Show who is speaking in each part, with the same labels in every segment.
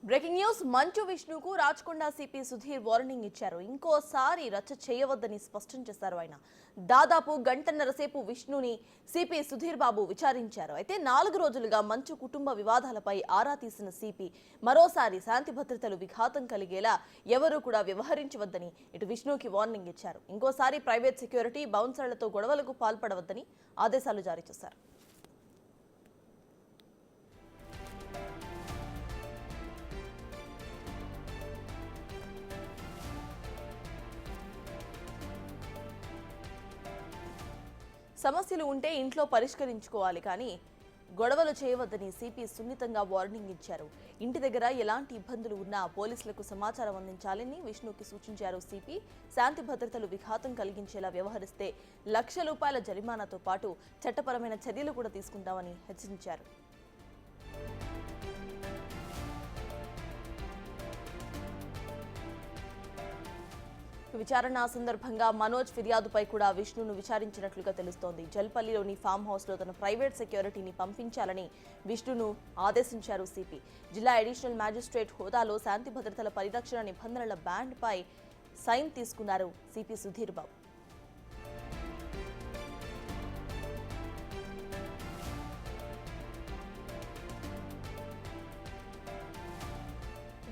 Speaker 1: Breaking news మంచు విష్ణుకు Rachakonda CP Sudheer warning ఇచ్చారు. ఇంకోసారి రచ్చ చేయవద్దని స్పష్టం చేశారు. ఆయన దాదాపు గంటన్నర సేపు విష్ణుని సిపి సుధీర్ బాబు విచారించారు. అయితే 4 రోజులుగా మంచు కుటుంబ వివాదాలపై ఆరా తీసిన సిపి మరోసారి శాంతి భద్రతలు విఘాతం కలిగేలా ఎవరూ కూడా వ్యవహరించవద్దని ఇటు విష్ణుకి వార్నింగ్ ఇచ్చారు. ఇంకోసారి ప్రైవేట్ సెక్యూరిటీ బౌన్సర్లతో గొడవలకు పాల్పడవద్దని ఆదేశాలు జారీ చేశారు. సమస్యలు ఉంటే ఇంట్లో పరిష్కరించుకోవాలి, కానీ గొడవలు చేయవద్దని సిపి సున్నితంగా వార్నింగ్ ఇచ్చారు. ఇంటి దగ్గర ఎలాంటి ఇబ్బందులు ఉన్నా పోలీసులకు సమాచారం అందించాలని విష్ణుకి సూచించారు. సిపి శాంతి భద్రతలు విఘాతం కలిగించేలా వ్యవహరిస్తే ₹1,00,000 జరిమానాతో పాటు చట్టపరమైన చర్యలు కూడా తీసుకుంటామని హెచ్చరించారు. విచారణ సందర్భంగా మనోజ్ ఫిర్యాదుపై కూడా విష్ణును విచారించినట్లుగా తెలుస్తోంది. జల్పల్లిలోని ఫామ్ హౌస్ లో తన ప్రైవేట్ సెక్యూరిటీని పంపించాలని విష్ణును ఆదేశించారు సిపి. జిల్లా అడిషనల్ మ్యాజిస్ట్రేట్ హోదాలో శాంతి భద్రతల పరిరక్షణ నిబంధనల బ్యాండ్ పై సైన్ తీసుకున్నారు సిపి సుధీర్ బాబు.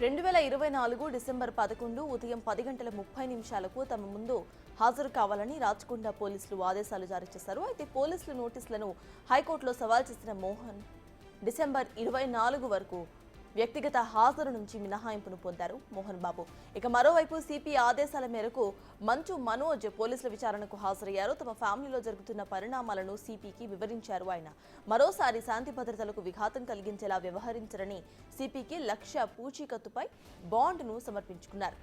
Speaker 1: 2024 డిసెంబర్ 11 ఉదయం 10 గంటల 30 నిమిషాలకు తమ ముందు హాజరు కావాలని రాచకొండ పోలీసులు ఆదేశాలు జారీ చేశారు. అయితే పోలీసుల నోటీసులను హైకోర్టులో సవాల్ చేసిన మోహన్ డిసెంబర్ 24 వరకు వ్యక్తిగత హాజరు నుంచి మినహాయింపును పొందారు మోహన్ బాబు. ఇక మరోవైపు సిపి ఆదేశాల మేరకు మంచు మనోజ్ పోలీసుల విచారణకు హాజరయ్యారు. తమ ఫ్యామిలీలో జరుగుతున్న పరిణామాలను సిపికి వివరించారు. ఆయన మరోసారి శాంతి భద్రతలకు విఘాతం కలిగించేలా వ్యవహరించరని సిపికి ₹1,00,000 పూచీకత్తుపై బాండ్ను సమర్పించుకున్నారు.